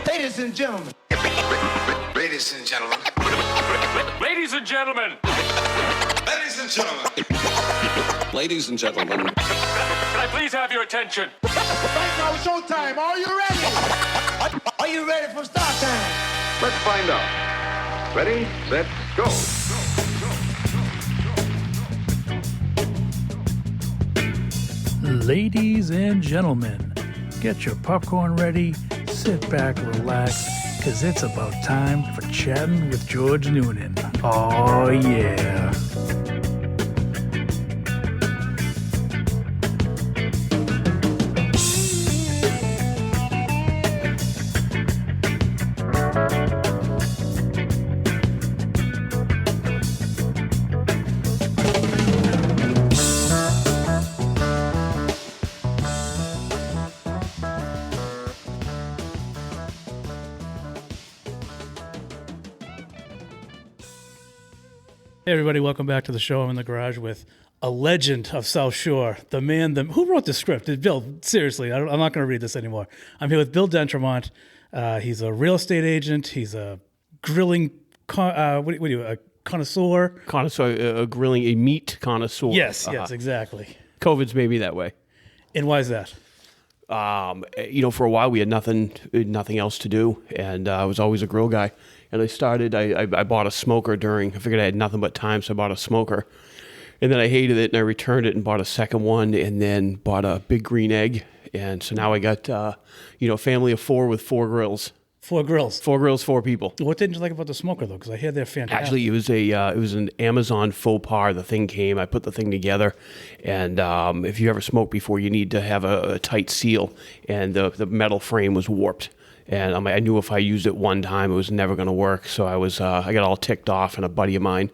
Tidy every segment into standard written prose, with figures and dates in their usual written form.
Ladies and gentlemen. Ladies and gentlemen. Ladies and gentlemen. Ladies and gentlemen. Ladies and gentlemen. Can I please have your attention? Right now, showtime. Are you ready? Are you ready for start time? Let's find out. Ready, set, go. Ladies and gentlemen, get your popcorn ready, sit back, relax, because it's about time for Chatting with George Noonan. Oh, yeah. Hey everybody, welcome back to the show. I'm in the garage with a legend of South Shore, the man, who wrote the script? Bill, seriously, I'm not going to read this anymore. I'm here with Bill Dentremont. He's a real estate agent. He's a grilling, a connoisseur? Connoisseur, grilling, a meat connoisseur. Yes, exactly. COVID's made me that way. And why is that? For a while we had nothing else to do, and I was always a grill guy. And I bought a smoker I figured I had nothing but time, so I bought a smoker. And then I hated it, and I returned it and bought a second one, and then bought a big green egg. And so now I got, a family of four with 4 grills. 4 grills? 4 grills, 4 people. What didn't you like about the smoker, though? Because I hear they're fantastic. Actually, it was an Amazon faux pas. The thing came, I put the thing together, and if you ever smoked before, you need to have a tight seal, and the metal frame was warped. And I knew if I used it one time, it was never going to work. So I got all ticked off, and a buddy of mine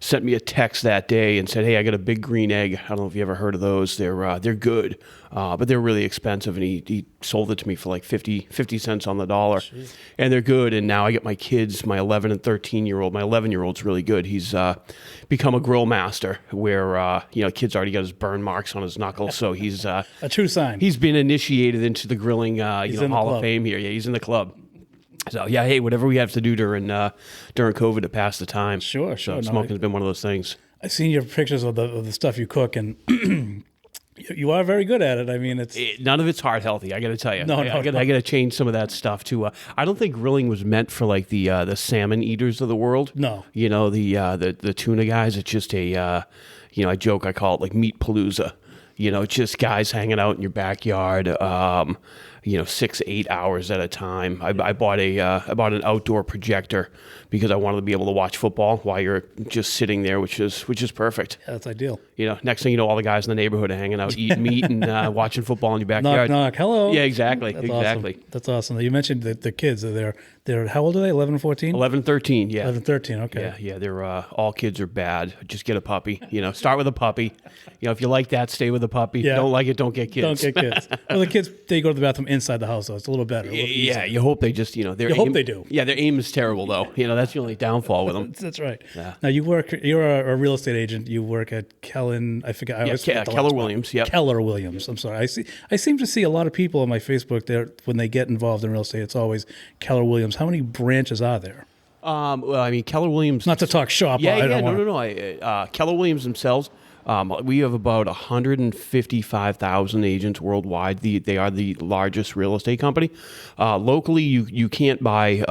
sent me a text that day and said, "Hey, I got a big green egg. I don't know if you ever heard of those. They're good, but they're really expensive." And he sold it to me for like 50 cents on the dollar. Jeez. And they're good. And now I get my kids, my 11 and 13-year-old. My 11-year-old's really good. He's become a grill master where, kid's already got his burn marks on his knuckles. So he's a true sign. He's been initiated into the grilling Hall of Fame here. Yeah, he's in the club. So, yeah, hey, whatever we have to do during COVID to pass the time. Sure. So smoking's been one of those things. I've seen your pictures of the stuff you cook, and you are very good at it. I mean, none of it's heart healthy, I got to tell you. I got to change some of that stuff, too. I don't think grilling was meant for, like, the salmon eaters of the world. No. The tuna guys, it's just I joke, I call it, like, meat palooza. Just guys hanging out in your backyard, 6-8 hours at a time. I bought an outdoor projector because I wanted to be able to watch football while you're just sitting there, which is perfect. Yeah, that's ideal. Next thing you know, all the guys in the neighborhood are hanging out, eating meat and watching football in your backyard. Knock, hello. Yeah, exactly. Awesome. That's awesome. You mentioned the kids. They're how old are they? 11 and 14? 11, 13, yeah. 11, 13, okay. Yeah, they're all kids are bad. Just get a puppy. Start with a puppy. If you like that, stay with a puppy. Yeah. Don't like it, don't get kids. Don't get kids. Well, the kids, they go to the bathroom inside the house, so it's a little better. Yeah, you hope they just, you hope they do. Yeah, their aim is terrible, though. That's the only downfall with them. That's right. Yeah. Now, you're a real estate agent. You work at Keller Williams, yep. Keller Williams, I'm sorry. I seem to see a lot of people on my Facebook there, when they get involved in real estate, it's always Keller Williams. How many branches are there? Keller Williams... Not to talk shop. No. Keller Williams themselves... we have about 155,000 agents worldwide. They are the largest real estate company. Locally, you can't buy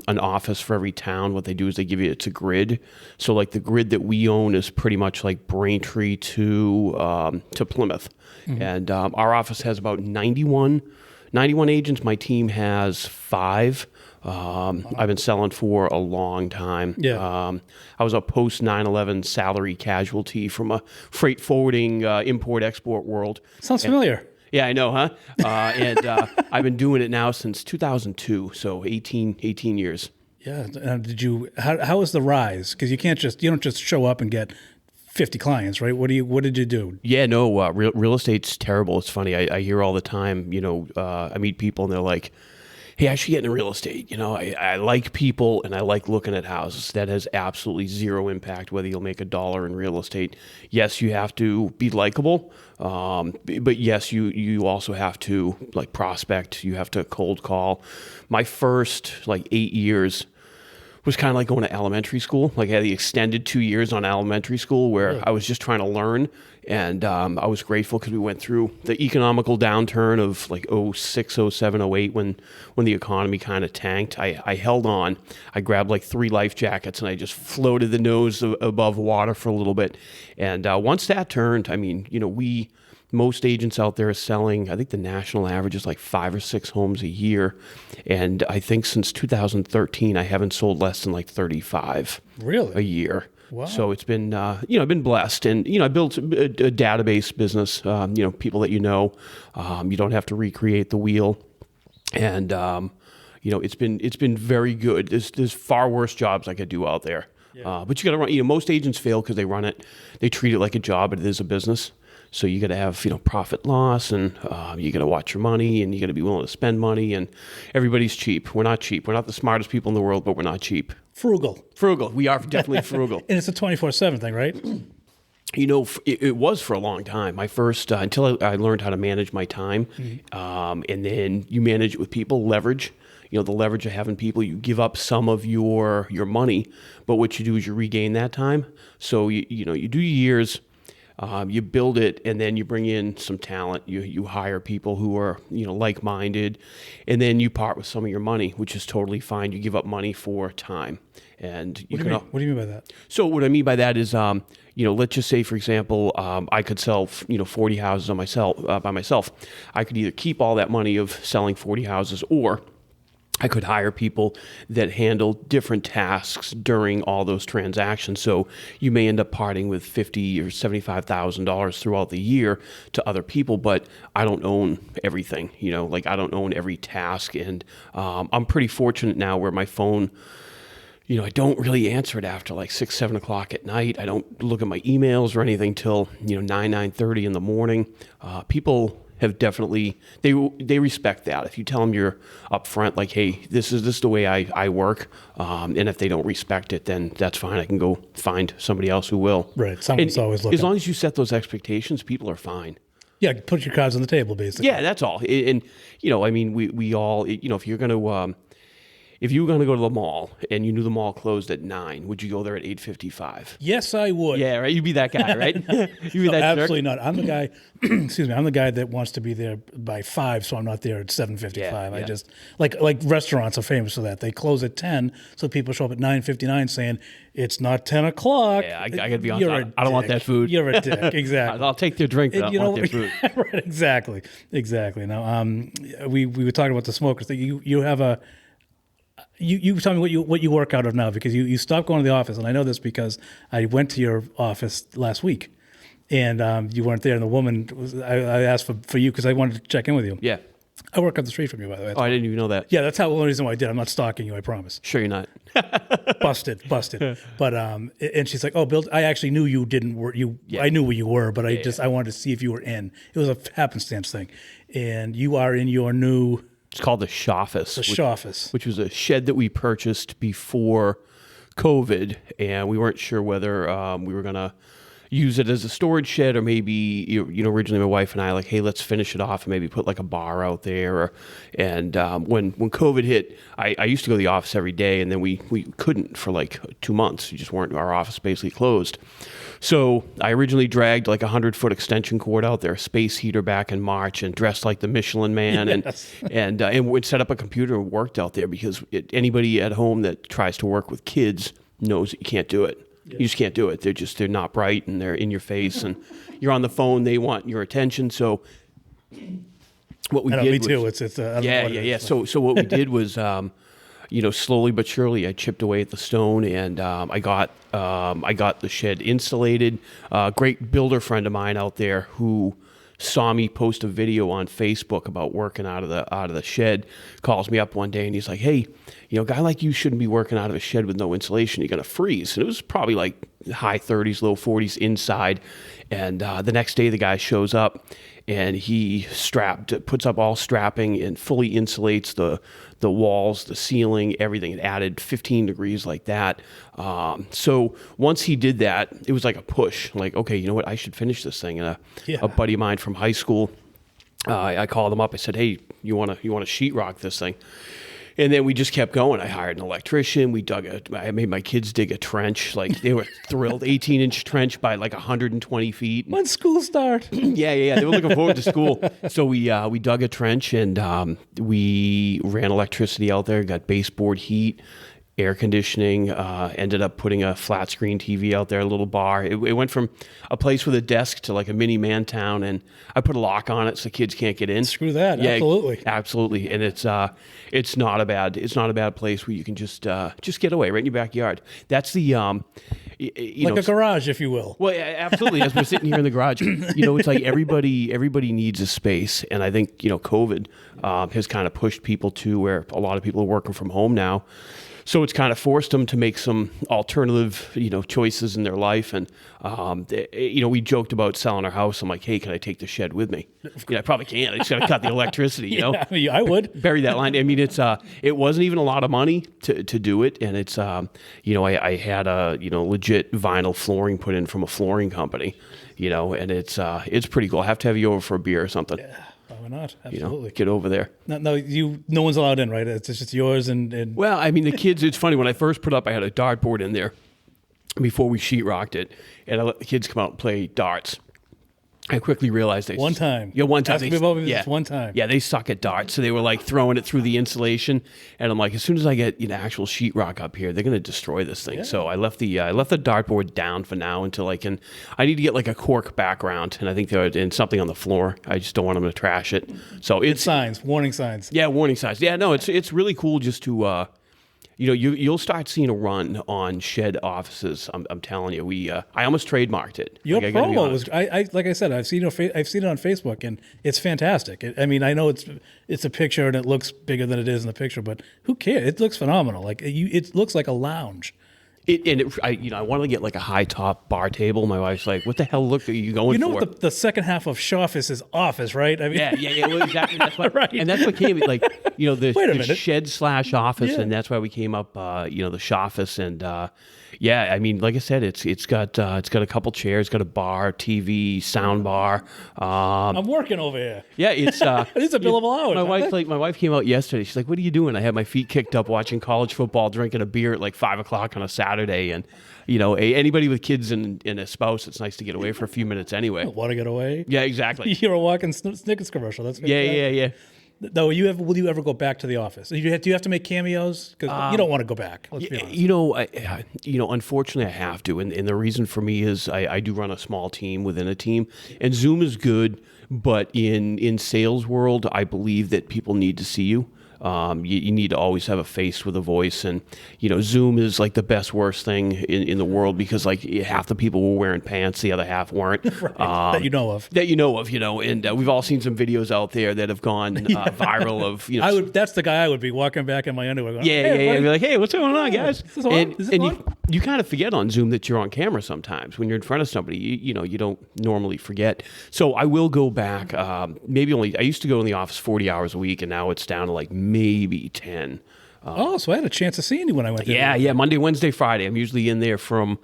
an office for every town. What they do is they give you, it's a grid. So like the grid that we own is pretty much like Braintree to Plymouth. Mm-hmm. And our office has about 91 agents. My team has 5. I've been selling for a long time. Yeah. I was a post 9/11 salary casualty from a freight forwarding import-export world. Sounds familiar. Yeah, I know, huh? And I've been doing it now since 2002, so 18 years. Yeah. How was the rise? Because you don't just show up and get 50 clients, right? What did you do? Yeah, no, real estate's terrible. It's funny. I hear all the time, I meet people and they're like, hey, I should get into real estate. I like people and I like looking at houses. That has absolutely zero impact whether you'll make $1 in real estate. Yes, you have to be likable, but yes, you also have to like prospect. You have to cold call. My first 8 years was kind of like going to elementary school. Like I had the extended 2 years on elementary school where I was just trying to learn. And I was grateful because we went through the economical downturn of like 06, 07, 08 when the economy kind of tanked. I held on. I grabbed like 3 life jackets and I just floated the nose above water for a little bit. And once that turned, most agents out there are selling, I think the national average is like 5 or 6 homes a year. And I think since 2013, I haven't sold less than like 35 Really? a year. Wow. So it's been, I've been blessed. And, I built a database business, people that you don't have to recreate the wheel. And, it's been very good. There's far worse jobs I could do out there. Yeah. But you got to run, most agents fail because they run it, they treat it like a job, but it is a business. So you got to have, profit loss, and you got to watch your money, and you got to be willing to spend money. And everybody's cheap. We're not cheap. We're not the smartest people in the world, but we're not cheap. Frugal. We are definitely frugal. And it's a 24/7 thing, right? It was for a long time. My first, until I learned how to manage my time, and then you manage it with people, leverage. The leverage of having people, you give up some of your money, but what you do is you regain that time. So you do your years. You build it, and then you bring in some talent. You hire people who are like-minded, and then you part with some of your money, which is totally fine. You give up money for time, and What do you mean by that? So what I mean by that is, let's just say, for example, I could sell 40 houses by myself. I could either keep all that money of selling 40 houses, or I could hire people that handle different tasks during all those transactions. So you may end up parting with $50,000 or $75,000 throughout the year to other people, but I don't own everything. I don't own every task, and I'm pretty fortunate now where my phone, I don't really answer it after like 6, 7 o'clock at night. I don't look at my emails or anything till 9:30 in the morning. People have definitely, they respect that. If you tell them you're upfront, like, hey, this is the way I work, and if they don't respect it, then that's fine. I can go find somebody else who will. Right. Someone's always looking. As long as you set those expectations, people are fine. Yeah, put your cards on the table, basically. Yeah, that's all. And we all, if you were going to go to the mall and you knew the mall closed at 9, would you go there at 8:55? Yes, I would. Yeah, right. You'd be that guy, right? You'd be that absolutely jerk? not. I'm the guy. Excuse me. I'm the guy that wants to be there by 5, so I'm not there at 7:55. Yeah. I just like restaurants are famous for that. They close at 10, so people show up at 9:59 saying it's not 10 o'clock. Yeah, I got to be honest. I don't want that food. You're a dick. Exactly. I'll take their drink, but I don't want their food. Right. Exactly. Now, we were talking about the smokers thing. You have a. You tell me what you work out of now, because you stopped going to the office, and I know this because I went to your office last week, and you weren't there. And the woman I asked for you because I wanted to check in with you. Yeah. I work up the street from you, by the way. I didn't even know that. Yeah, that's the only reason why I did. I'm not stalking you, I promise. Sure you're not. Busted. But and she's like, "Oh, Bill, I actually knew you didn't work. I knew where you were, but I wanted to see if you were in. It was a happenstance thing, and you are in your new." It's called the shoffice. The shoffice. Which was a shed that we purchased before COVID, and we weren't sure whether we were going to use it as a storage shed, or maybe, originally my wife and I like, hey, let's finish it off and maybe put like a bar out there. And when COVID hit, I used to go to the office every day, and then we couldn't for like 2 months. Our office basically closed. So I originally dragged like 100-foot extension cord out there, space heater back in March, and dressed like the Michelin Man, and would set up a computer and worked out there, because anybody at home that tries to work with kids knows that you can't do it. Yeah. You just can't do it. They're not bright, and they're in your face, and you're on the phone. They want your attention. So what we did me was, too. It's yeah. So what we did was, slowly but surely, I chipped away at the stone, and I got the shed insulated. Great builder friend of mine out there who saw me post a video on Facebook about working out of the shed calls me up one day, and he's like, "Hey, a guy like you shouldn't be working out of a shed with no insulation. You're gonna freeze." And it was probably like high 30s, low 40s inside. And the next day, the guy shows up, and he puts up all strapping and fully insulates the walls, the ceiling, everything. It added 15 degrees like that. So once he did that, it was like a push. Like, okay, you know what? I should finish this thing. And a buddy of mine from high school, I called him up. I said, hey, you want to sheetrock this thing? And then we just kept going. I hired an electrician. I made my kids dig a trench. Like, they were thrilled. 18-inch trench by like 120 feet. When's school start? Yeah. They were looking forward to school. So we dug a trench, and we ran electricity out there, got baseboard heat, air conditioning, ended up putting a flat screen TV out there, a little bar. It went from a place with a desk to like a mini man town, and I put a lock on it so kids can't get in. Screw that. Yeah, Absolutely. Absolutely. And it's not a bad place where you can just get away right in your backyard. That's the like a garage, if you will. Well, absolutely. As we're sitting here in the garage, it's like everybody needs a space, and I think COVID has kind of pushed people to where a lot of people are working from home now. So it's kind of forced them to make some alternative, choices in their life. And, we joked about selling our house. I'm like, hey, can I take the shed with me? I probably can't. I just got to cut the electricity, Yeah, I would. Bury that line. I mean, it wasn't even a lot of money to do it. And it's, I had a, legit vinyl flooring put in from a flooring company, and it's pretty cool. I have to have you over for a beer or something. Yeah. Why not? Absolutely. Get over there. No one's allowed in, right? It's just yours and. Well, I mean, the kids. It's funny when I first put up, I had a dartboard in there before we sheetrocked it, and I let the kids come out and play darts. I quickly realized they one time. Yeah, one time. Ask me about this one time. Yeah, they suck at darts, so they were like throwing it through the insulation, and I'm like, as soon as I get actual sheetrock up here, they're gonna destroy this thing. Yeah. So I left the dartboard down for now until I need to get like a cork background, and I think and something on the floor. I just don't want them to trash it. So it's warning signs. Yeah, warning signs. Yeah, no, it's really cool just to. You'll start seeing a run on shed offices. I'm telling you, I almost trademarked it. Your promo was, like I said, I've seen it on Facebook, and it's fantastic. I know it's a picture and it looks bigger than it is in the picture, but who cares? It looks phenomenal. Like it looks like a lounge. I wanted to get like a high top bar table. My wife's like, "What the hell look are you going for?" What the second half of shoffice is office, right? I mean, yeah. Well, exactly. That's what, right. And that's what came like the shed / office, yeah. And that's why we came up the shoffice. And I mean, like I said, it's got a couple chairs, got a bar, TV, sound bar. I'm working over here. Yeah, it's it's a billable hour. My wife came out yesterday. She's like, "What are you doing?" I had my feet kicked up watching college football, drinking a beer at like 5:00 on a Saturday, and anybody with kids and a spouse, it's nice to get away for a few minutes anyway. Want to get away? Yeah, exactly. You're a walking Snickers commercial. That's yeah. Though, will you ever go back to the office? Do you have to make cameos? Because you don't want to go back. Let's be honest. Unfortunately, I have to, and the reason for me is I do run a small team within a team, and Zoom is good, but in sales world, I believe that people need to see you. You need to always have a face with a voice, and Zoom is like the best worst thing in the world because like half the people were wearing pants, the other half weren't. Right. That you know of, and we've all seen some videos out there that have gone viral of that's the guy I would be walking back in my underwear. Going, yeah. Be like, hey, what's going on, guys? Is this on? You kind of forget on Zoom that you're on camera sometimes when you're in front of somebody. You don't normally forget. So I will go back. I used to go in the office 40 hours a week, and now it's down to like maybe 10. So I had a chance of seeing you when I went there. Yeah, Monday, Wednesday, Friday. I'm usually in there from,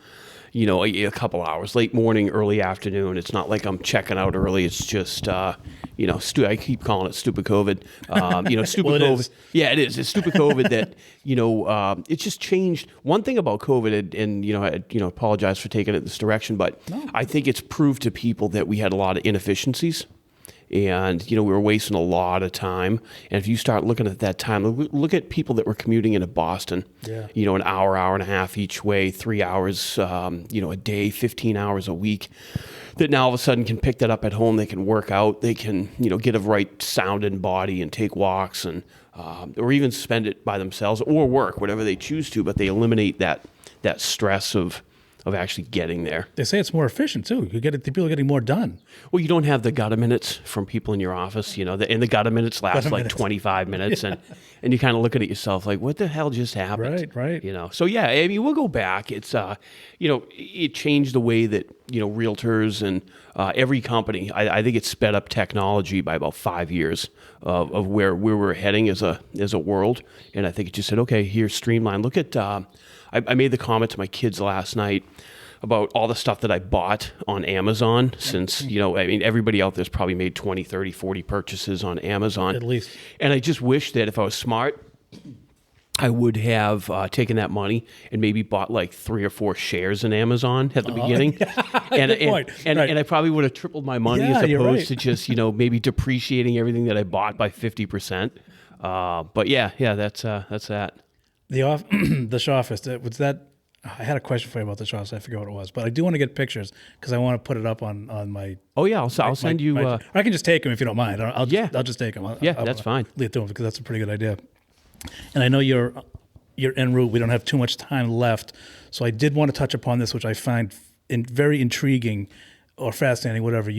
a couple hours, late morning, early afternoon. It's not like I'm checking out early. It's just, I keep calling it stupid COVID. Stupid well, COVID. Is. Yeah, it is. It's stupid COVID that, it's just changed. One thing about COVID, and I apologize for taking it this direction, but no. I think it's proved to people that we had a lot of inefficiencies. And, we were wasting a lot of time. And if you start looking at that time, look at people that were commuting into Boston, an hour and a half each way, 3 hours, a day, 15 hours a week, that now all of a sudden can pick that up at home. They can work out. They can, get a right sounding body and take walks and, or even spend it by themselves or work, whatever they choose to. But they eliminate that stress of actually getting there. They say it's more efficient too. People are getting more done. Well, you don't have the gutter minutes from people in your office, and the gutter minutes last 25 minutes, and you kind of look at it yourself like, what the hell just happened? Right. So yeah, I mean, we'll go back. It's it changed the way that realtors and every company. I think it's sped up technology by about 5 years of where we're heading as a world. And I think it just said, okay, here's streamline. Look at, I made the comment to my kids last night about all the stuff that I bought on Amazon since, everybody out there's probably made 20, 30, 40 purchases on Amazon. At least. And I just wish that if I was smart, I would have taken that money and maybe bought like 3 or 4 shares in Amazon at the beginning. And I probably would have tripled my money as opposed to just, maybe depreciating everything that I bought by 50%. But that's that. The shoffice, was that, I had a question for you about the shoffice. I forget what it was, but I do want to get pictures because I want to put it up on my. Oh yeah, I'll send you. I can just take them if you don't mind. I'll just take them. That's fine. Leave it to them because that's a pretty good idea. And I know you're en route. We don't have too much time left, so I did want to touch upon this, which I find very intriguing or fascinating. Whatever if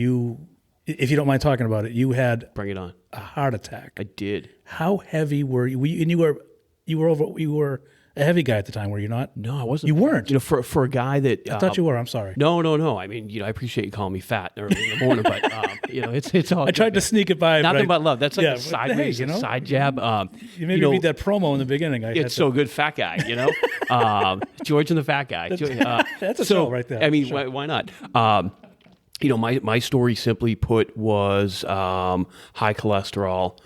you don't mind talking about it, you had bring it on a heart attack. I did. How heavy were you? And you were a heavy guy at the time, were you not? No, I wasn't. You weren't. For a guy that I thought you were. I'm sorry. No. I mean, I appreciate you calling me fat early in the morning, but it's all. I tried to sneak it by. Nothing but love. That's like a sideways, side jab. You made me read that promo in the beginning. It's so good, fat guy. George and the fat guy. That's a show right there. I mean, why not? My story, simply put, was high cholesterol.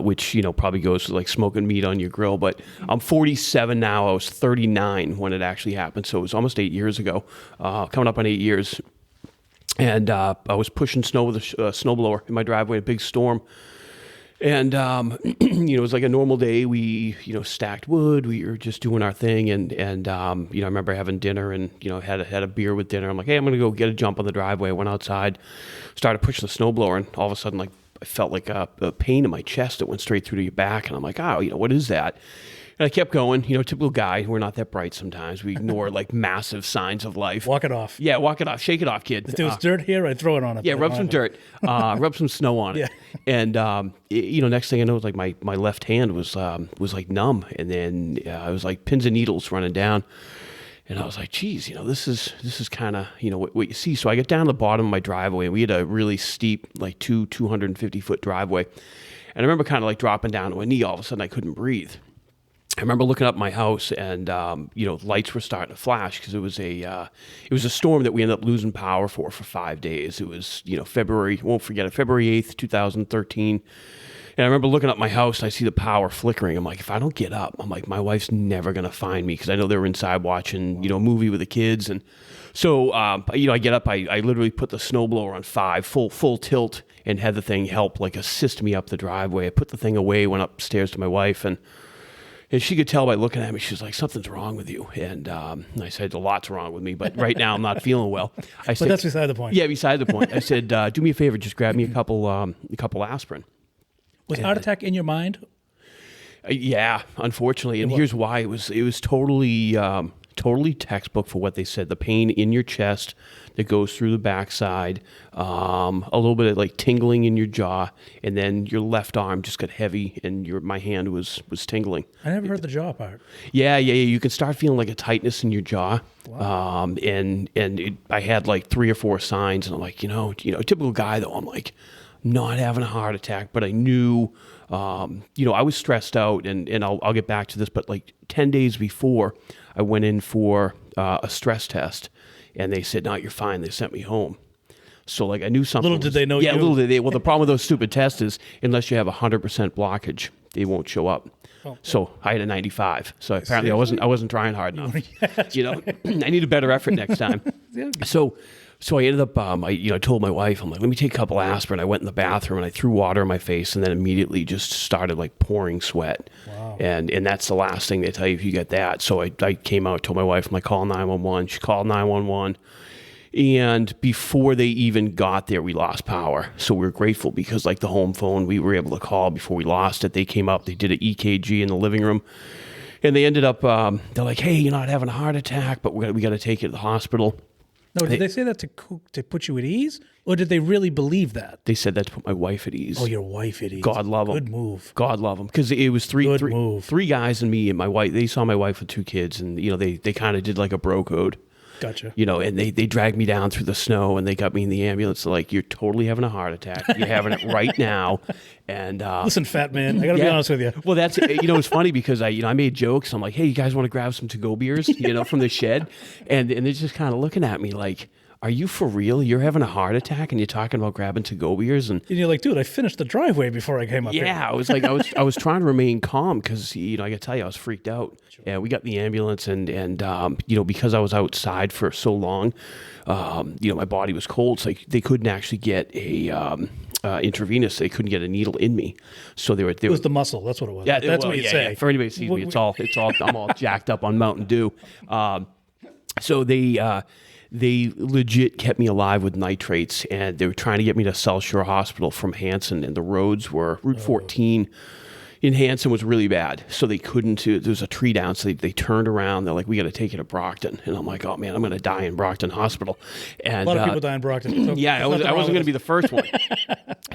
Which probably goes to like smoking meat on your grill. But I'm 47 now. I was 39 when it actually happened, so it was almost 8 years ago, coming up on 8 years. And I was pushing snow with a snowblower in my driveway, a big storm. And it was like a normal day. We stacked wood. We were just doing our thing, and I remember having dinner and had a beer with dinner. I'm like, hey, I'm gonna go get a jump on the driveway. I went outside, started pushing the snowblower, and all of a sudden, like, I felt like a pain in my chest that went straight through to your back. And I'm like, what is that? And I kept going, typical guy. We're not that bright sometimes. We ignore like massive signs of life. Walk it off. Yeah, walk it off. Shake it off, kid. If there was dirt here, I'd throw it on it. Yeah, rub some dirt. Rub some snow on it. Yeah. And, next thing I know, it was like my left hand was like numb. And then it was like pins and needles running down. And I was like, geez, this is kind of, what you see. So I get down to the bottom of my driveway, and we had a really steep, like 250-foot driveway. And I remember kind of like dropping down to a knee. All of a sudden, I couldn't breathe. I remember looking up my house, and lights were starting to flash because it was a storm that we ended up losing power for 5 days. It was February 8th, 2013. And I remember looking up my house, and I see the power flickering. I'm like, if I don't get up, I'm like, my wife's never going to find me, because I know they were inside watching, a movie with the kids. And so, I get up, I literally put the snowblower on 5, full tilt, and had the thing help, like, assist me up the driveway. I put the thing away, went upstairs to my wife, and she could tell by looking at me. She was like, something's wrong with you. And I said, a lot's wrong with me, but right now I'm not feeling well. But that's beside the point. Yeah, beside the point. I said, do me a favor, just grab me a couple aspirin. Was heart attack in your mind? Yeah, unfortunately, and here's why. It was totally textbook for what they said. The pain in your chest that goes through the backside, a little bit of like tingling in your jaw, and then your left arm just got heavy, and my hand was tingling. I never heard the jaw part. Yeah. You can start feeling like a tightness in your jaw. Wow. I had like 3 or 4 signs, and I'm like, typical guy though. I'm like, not having a heart attack, but I knew, I was stressed out, and I'll get back to this, but like 10 days before, I went in for a stress test, and they said, no, you're fine. They sent me home. So like I knew something. Little did they know. Yeah, little did they. Well, the problem with those stupid tests is unless you have 100% blockage, they won't show up. Oh. So I had a 95. So apparently I wasn't trying hard enough. I need a better effort next time. So I ended up, I told my wife, I'm like, let me take a couple aspirin. I went in the bathroom and I threw water in my face, and then immediately just started like pouring sweat. Wow. And that's the last thing they tell you if you get that. So I came out, told my wife, I'm like, call 911. She called 911. And before they even got there, we lost power. So we were grateful because like the home phone, we were able to call before we lost it. They came up, they did an EKG in the living room. And they ended up, they're like, hey, you're not having a heart attack, but we got to take you to the hospital. No, did they say that to put you at ease? Or did they really believe that? They said that to put my wife at ease. Oh, your wife at ease. God love them. Good move. God love them. Because it was three guys and me and my wife. They saw my wife with 2 kids, and, they kind of did like a bro code. Gotcha. And they dragged me down through the snow and they got me in the ambulance. They're like, you're totally having a heart attack. You're having it right now. And Listen, fat man, I got to be honest with you. well, that's it's funny because I made jokes. I'm like, hey, you guys want to grab some to-go beers, from the shed, and they're just kind of looking at me like, are you for real? You're having a heart attack and you're talking about grabbing to-go beers? And you're like, dude, I finished the driveway before I came up here. yeah, I was like, I was trying to remain calm because I got to tell you, I was freaked out. Yeah, we got in the ambulance and because I was outside for so long, my body was cold, so they couldn't actually get a intravenous. They couldn't get a needle in me, so It was the muscle. That's what it was. Yeah, That's what you say. Yeah. For anybody who sees me, it's all. I'm all jacked up on Mountain Dew. So they legit kept me alive with nitrates, and they were trying to get me to South Shore Hospital from Hanson, and the roads were Route 14 in Hanson was really bad, so they couldn't. There was a tree down, so they turned around. They're like, "We got to take you to Brockton," and I'm like, "Oh man, I'm going to die in Brockton Hospital." And A lot of people die in Brockton. So yeah, I wasn't going to be the first one.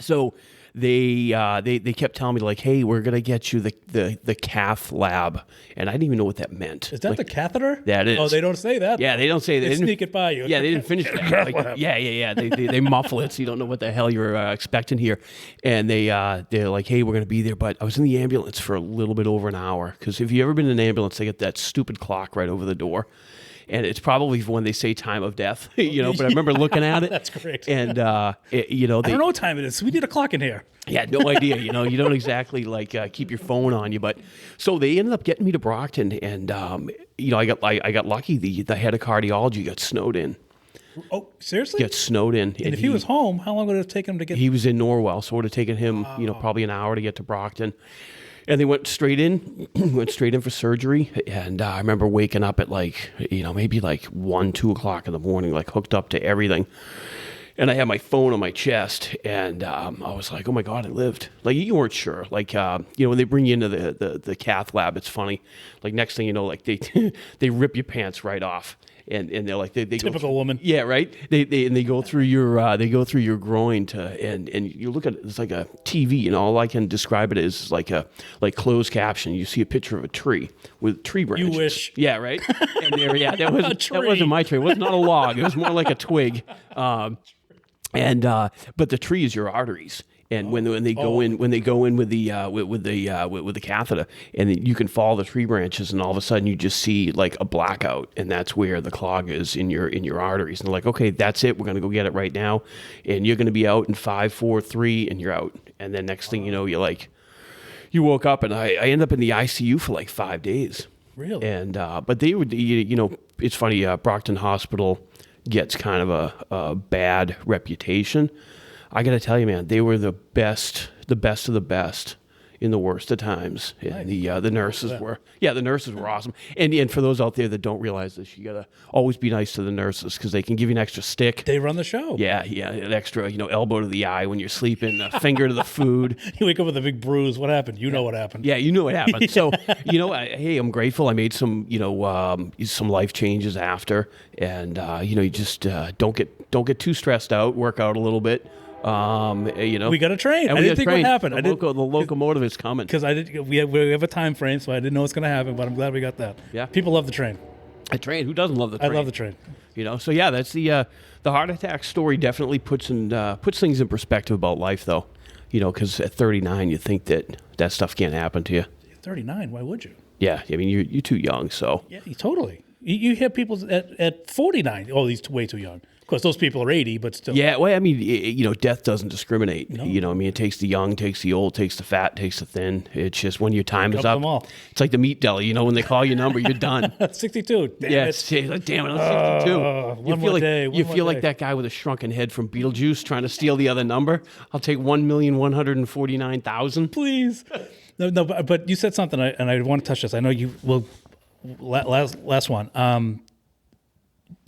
So they kept telling me like, "Hey, we're going to get you the cath lab," and I didn't even know what that meant. Is that the catheter? That is. Oh, they don't say that. Yeah, they don't say that. They sneak it by you. Yeah, they didn't finish that. Like, yeah. They muffle it so you don't know what the hell you're expecting here. And they're like, hey, we're going to be there. But I was in the ambulance for a little bit over an hour because if you've ever been in an ambulance, they get that stupid clock right over the door. And it's probably when they say time of death, but I remember looking at it. That's great. And, I don't know what time it is. We need a clock in here. Yeah, no idea. You don't exactly keep your phone on you, but so they ended up getting me to Brockton, and I got lucky. The head of cardiology got snowed in. Oh, seriously? Got snowed in, and if he was home, how long would it have taken him to get? He was in Norwell, so it would have taken him, probably an hour to get to Brockton. And they went straight in for surgery. And I remember waking up at maybe 1, 2 o'clock in the morning, hooked up to everything. And I had my phone on my chest, and I was like, "Oh my God, I lived!" You weren't sure. When they bring you into the cath lab, it's funny. Next thing you know, they rip your pants right off, and they're like, they typical woman. Yeah, right. They go through your groin and you look at it, it's like a TV, and all I can describe it as like closed caption. You see a picture of a tree with tree branches. You wish. Yeah, right. And that wasn't my tree. It was not a log. It was more like a twig. But the tree is your arteries, and when they go in with the catheter, and then you can follow the tree branches, and all of a sudden you just see a blackout, and that's where the clog is in your arteries. And they're like, okay, that's it. We're gonna go get it right now, and you're gonna be out in 5, 4, 3, and you're out. And then next thing you know, you woke up, and I ended up in the ICU for 5 days. Really? And but they would, it's funny. Brockton Hospital gets kind of a bad reputation. I got to tell you, man, they were the best of the best in the worst of times. And the nurses were awesome. And for those out there that don't realize this, you got to always be nice to the nurses because they can give you an extra stick. They run the show. Yeah, an extra, elbow to the eye when you're sleeping, a finger to the food. You wake up with a big bruise. What happened? You know what happened. Yeah, you know what happened. Yeah. So, hey, I'm grateful. I made some, some life changes after, and you just don't get too stressed out. Work out a little bit. We got to train. I didn't think what happened. The locomotive is coming because we have a time frame, so I didn't know what's going to happen. But I'm glad we got that. Yeah, people love the train. A train. Who doesn't love the train? I love the train. So yeah, that's the heart attack story. Definitely puts things in perspective about life, though. Because at 39, you think that stuff can't happen to you. 39? Why would you? Yeah, I mean you're too young. So yeah, totally. You hear people at 49. Oh, he's way too young. Of course, those people are 80, but still. Yeah, well, I mean, death doesn't discriminate. No. It takes the young, takes the old, takes the fat, takes the thin. It's just when your time is up. Them all. It's like the meat deli. When they call your number, you're done. 62. Damn yeah, it. Damn it, I'm 62. One more day. You feel like that guy with a shrunken head from Beetlejuice trying to steal the other number. I'll take 1,149,000. Please. No, but you said something, and I want to touch this. I know you will. Last one.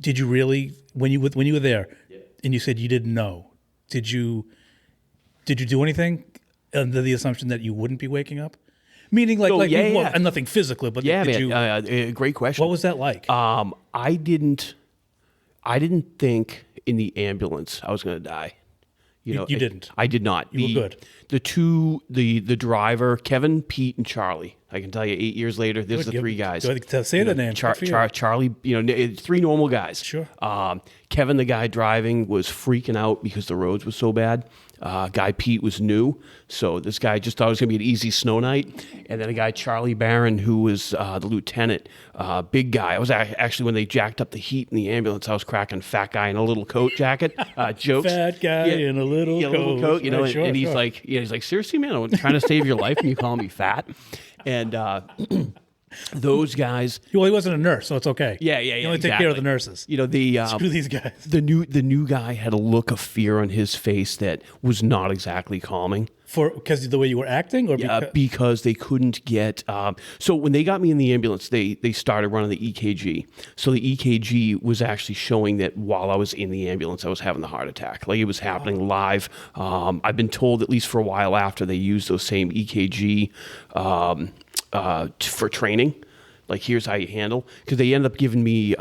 Did you really when you were there, and you said you didn't know? Did you do anything under the assumption that you wouldn't be waking up? Meaning, and nothing physically, but did you? Great question. What was that like? I didn't think in the ambulance I was going to die. You didn't. I did not. You were good. The driver, Kevin, Pete, and Charlie. I can tell you 8 years later, there's the three guys. Say the name. Charlie, it's three normal guys. Sure. Kevin, the guy driving, was freaking out because the roads were so bad. Guy Pete was new, so this guy just thought it was going to be an easy snow night. And then a guy, Charlie Barron, who was the lieutenant, big guy. I was actually, when they jacked up the heat in the ambulance, I was cracking fat guy in a little coat jacket. Jokes. Fat guy in a little coat. Little coat, Right, sure, and he's like, seriously, man, I'm trying to save your life and you call me fat? And those guys. Well, he wasn't a nurse, so it's okay. Yeah. You only take care of the nurses. Screw these guys. The new guy had a look of fear on his face that was not exactly calming. Because the way you were acting, or because they couldn't get. So when they got me in the ambulance, they started running the EKG. So the EKG was actually showing that while I was in the ambulance, I was having the heart attack. Like, it was happening live. I've been told, at least for a while after, they used those same EKG for training. Like, here's how you handle, because they end up giving me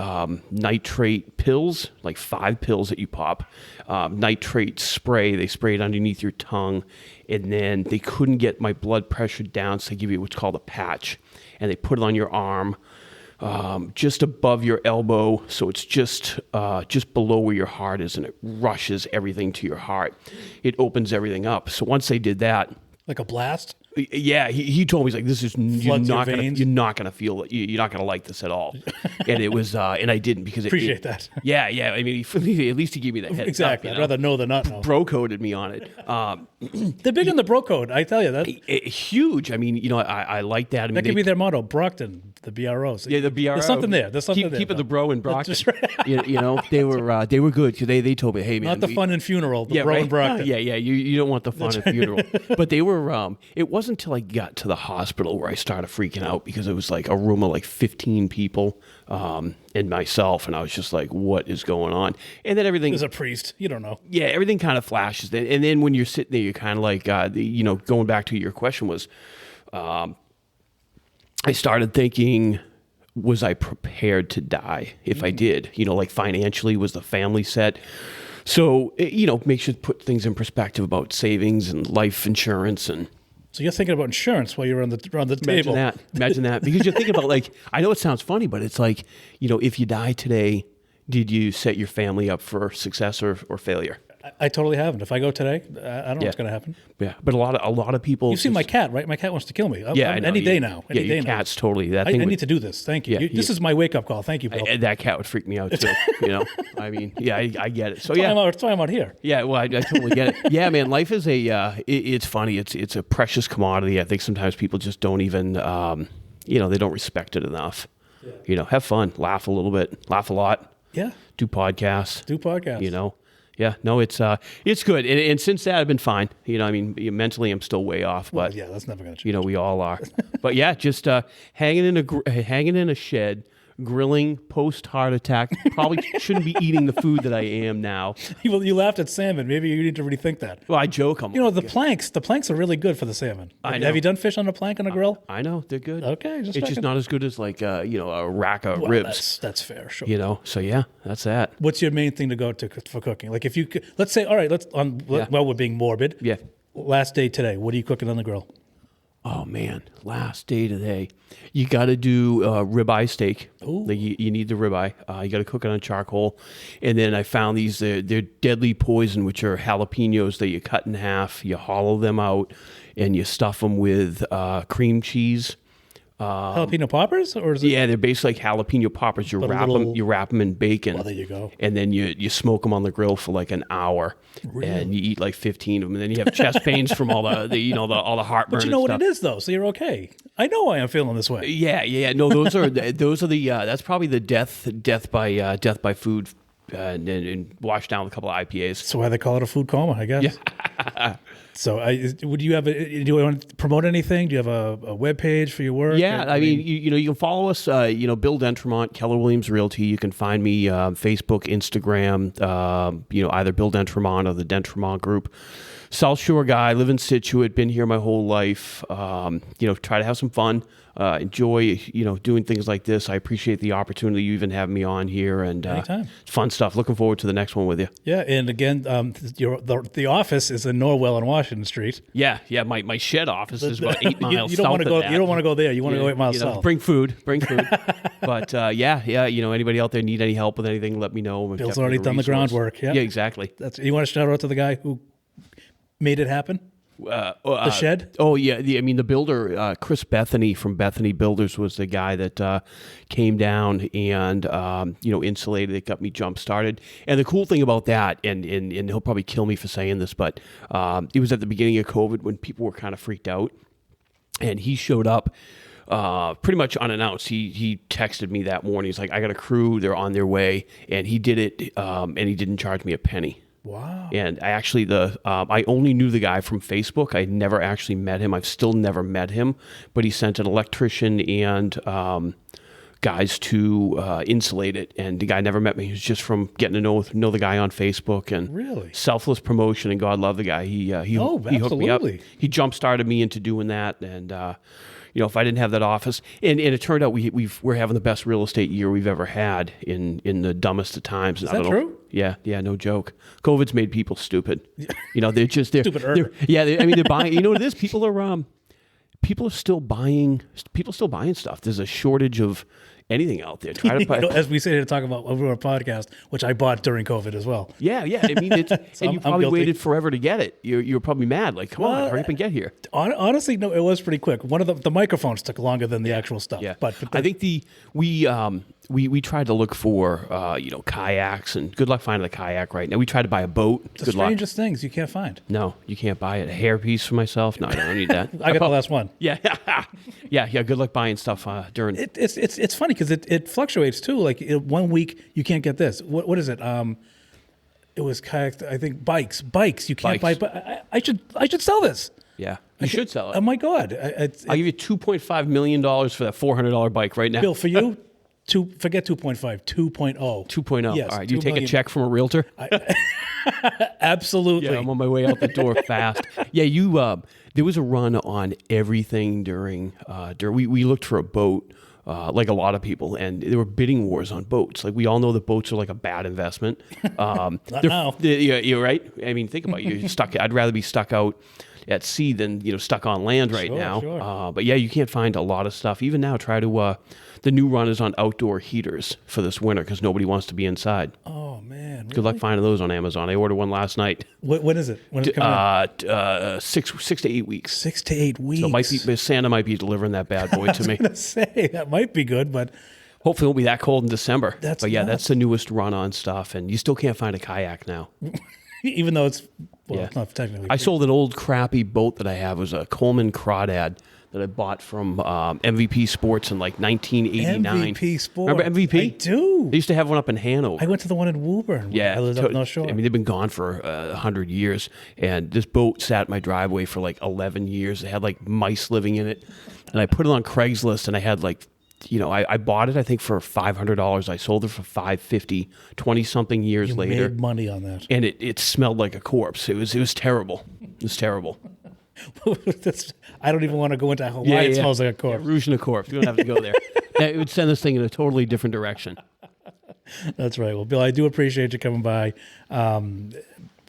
nitrate pills, like 5 pills that you pop, nitrate spray. They spray it underneath your tongue, and then they couldn't get my blood pressure down, so they give you what's called a patch, and they put it on your arm, just above your elbow, so it's just below where your heart is, and it rushes everything to your heart. It opens everything up. So once they did that, like a blast. Yeah, he told me, he's like, this is you're not gonna feel it. You're not gonna like this at all. And it was, and I didn't, because Appreciate that. Yeah. I mean, at least he gave me the heads Exactly. up, I'd rather know than not know. Bro coded me on it. They're big on the bro code. I tell you that. Huge. I mean, I like that. I mean, That could be their motto, Brockton, the BROs. Yeah, the BRO. There's something there. Keeping the bro in Brockton. That's right. They were good. They told me, hey man, not the fun and funeral, the bro right? and Brockton. Yeah. You don't want the fun and funeral. But they were. It wasn't until I got to the hospital where I started freaking out, because it was like a room of like 15 people and myself, and I was just like, what is going on? And then everything. There's a priest. You don't know. Yeah, everything kind of flashes. And then when you're sitting there, you're kind of like, going back to your question was, I started thinking, was I prepared to die if I did? Like, financially, was the family set? So, makes you put things in perspective about savings and life insurance. And so you're thinking about insurance while you're on the table. Imagine that. Because you're thinking about, like, I know it sounds funny, but it's like, if you die today, did you set your family up for success or failure? I totally haven't. If I go today, I don't know what's going to happen. Yeah, but a lot of people. You've seen my cat, right? My cat wants to kill me. Yeah, I know. Any day now. Your cat's totally that I thing. I need to do this. Thank you. This is my wake up call. Thank you, Bill. That cat would freak me out too. I mean, I get it. So That's why I'm out here. Yeah, well, I totally get it. Yeah, man, life is it's funny. It's a precious commodity. I think sometimes people just don't even, they don't respect it enough. Yeah. Have fun, laugh a little bit, laugh a lot. Yeah. Do podcasts. Yeah, no, it's good. And since that, I've been fine. I mean, mentally, I'm still way off. But yeah, that's never going to change. we all are. But yeah, just hanging in a shed, grilling post heart attack. Probably shouldn't be eating the food that I am now. You laughed at salmon. Maybe you need to rethink that. Well, I joke. The planks are really good for the salmon. I know. Have you done fish on a plank on a grill? I know they're good. Okay, it's just not as good as like a rack of ribs. That's fair. Sure. So yeah, that's that. What's your main thing to go to for cooking? Like, if you let's say, all right, we're being morbid. Yeah. Last day today. What are you cooking on the grill? Oh man, last day today. You got to do ribeye steak. Ooh. Like you need the ribeye. You got to cook it on charcoal. And then I found these, they're deadly poison, which are jalapenos that you cut in half. You hollow them out and you stuff them with cream cheese. Jalapeno poppers, or is it? Yeah, they're basically like jalapeno poppers. You wrap them in bacon. Well, there you go. And then you smoke them on the grill for like an hour. Really? And you eat like 15 of them. And then you have chest pains from all the heartburn. But you know and what stuff. it is though, so you're okay. I know why I'm feeling this way. Yeah. No, those are the that's probably the death by food, and washed down with a couple of IPAs. That's why they call it a food coma, I guess. Yeah. So, do you want to promote anything? Do you have a web page for your work? Yeah, I mean, you can follow us. Bill Dentremont, Keller Williams Realty. You can find me Facebook, Instagram. Either Bill Dentremont or the Dentremont Group. South Shore guy, live in Scituate, been here my whole life. Try to have some fun. enjoy, doing things like this. I appreciate the opportunity you even have me on here, and Anytime. it's fun stuff. Looking forward to the next one with you. Yeah, and again, the office is in Norwell on Washington Street. Yeah. My shed office is about 8 miles You don't south want to of go. that. You don't want to go there. You want to go 8 miles You know, south. Bring food. But anybody out there need any help with anything, let me know. Bill's already done the groundwork. Yeah, exactly. You want to shout out to the guy who made it happen? The shed? Oh, yeah. The builder, Chris Bethany from Bethany Builders, was the guy that came down and, insulated it, got me jump-started. And the cool thing about that, and he'll probably kill me for saying this, but it was at the beginning of COVID when people were kind of freaked out. And he showed up pretty much unannounced. He texted me that morning. He's like, I got a crew. They're on their way. And he did it, and he didn't charge me a penny. Wow. And I actually, I only knew the guy from Facebook. I never actually met him. I've still never met him. But he sent an electrician and guys to insulate it. And the guy never met me. He was just from getting to know the guy on Facebook. And Really? Selfless promotion, and God love the guy. He hooked me up. absolutely. He jump-started me into doing that. And, if I didn't have that office, and it turned out we're having the best real estate year we've ever had in the dumbest of times. Is that true? Yeah, no joke. COVID's made people stupid. They're just Stupider. they're buying. You know what it is? People are still buying stuff. There's a shortage of anything out there. Try to buy. As we sit here to talk about over our podcast, which I bought during COVID as well. Yeah. I mean, and you probably guilty. waited forever to get it. You're probably mad. Like, come on, hurry up and get here. Honestly, no, it was pretty quick. One of the microphones took longer than the actual stuff. Yeah, but I think we tried to look for kayaks, and good luck finding a kayak right now. We tried to buy a boat. the Good luck. strangest things you can't find. No, you can't buy it. A hairpiece for myself? No, I don't need that. I got the last one. Yeah. Good luck buying stuff during. It's funny because it fluctuates too. Like 1 week you can't get this. What is it? It was kayaks. I think bikes. You can't buy. But I should sell this. Yeah, you should sell it. Oh my God! I'll give you $2.5 million for that $400 bike right now. Bill, for you, forget 2.5, 2.0. 2.0. Yes, All right, you 2 take million. a check from a realtor? Absolutely. Yeah, I'm on my way out the door fast. Yeah, there was a run on everything during we looked for a boat, like a lot of people, and there were bidding wars on boats. Like, we all know that boats are like a bad investment. Not now. You're right. I mean, think about it. You're stuck. I'd rather be stuck out at sea than stuck on land right now. Sure. But yeah, you can't find a lot of stuff. Even now, try to the new run is on outdoor heaters for this winter because nobody wants to be inside. Oh man! Good luck finding those on Amazon. I ordered one last night. When is it? When is it coming in? 6 to 8 weeks. 6 to 8 weeks. So Santa might be delivering that bad boy to me. I was gonna say that might be good, but Hopefully it won't be that cold in December. That's but yeah, nuts. that's the newest run on stuff, and you still can't find a kayak now. even though it's Yeah. it's not technically. I sold an old crappy boat that I have. It was a Coleman Crawdad that I bought from MVP Sports in like 1989. MVP Sports. Remember MVP? I do. They used to have one up in Hanover. I went to the one in Woburn. Yeah, I lived up North Shore. I mean, they've been gone for 100 years, and this boat sat in my driveway for like 11 years. It had like mice living in it, and I put it on Craigslist, and I had like, I bought it I think for $500. I sold it for $550. 20-something years you later, made money on that. and it smelled like a corpse. It was terrible. It was terrible. I don't even want to go into why it smells like a corpse. Yeah, rouge in a corpse. We don't have to go there. It would send this thing in a totally different direction. That's right. Well, Bill, I do appreciate you coming by.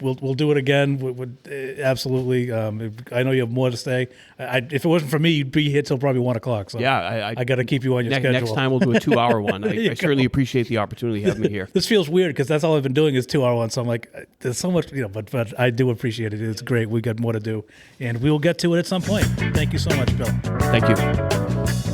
We'll do it again. Absolutely. I know you have more to say. If it wasn't for me, you'd be here till probably 1 o'clock. So Yeah, I got to keep you on your schedule. Next time we'll do a 2-hour one. I certainly appreciate the opportunity to have me here. This feels weird because that's all I've been doing is 2-hour ones. So I'm like, there's so much, but I do appreciate it. It's great. We got more to do, and we will get to it at some point. Thank you so much, Bill. Thank you.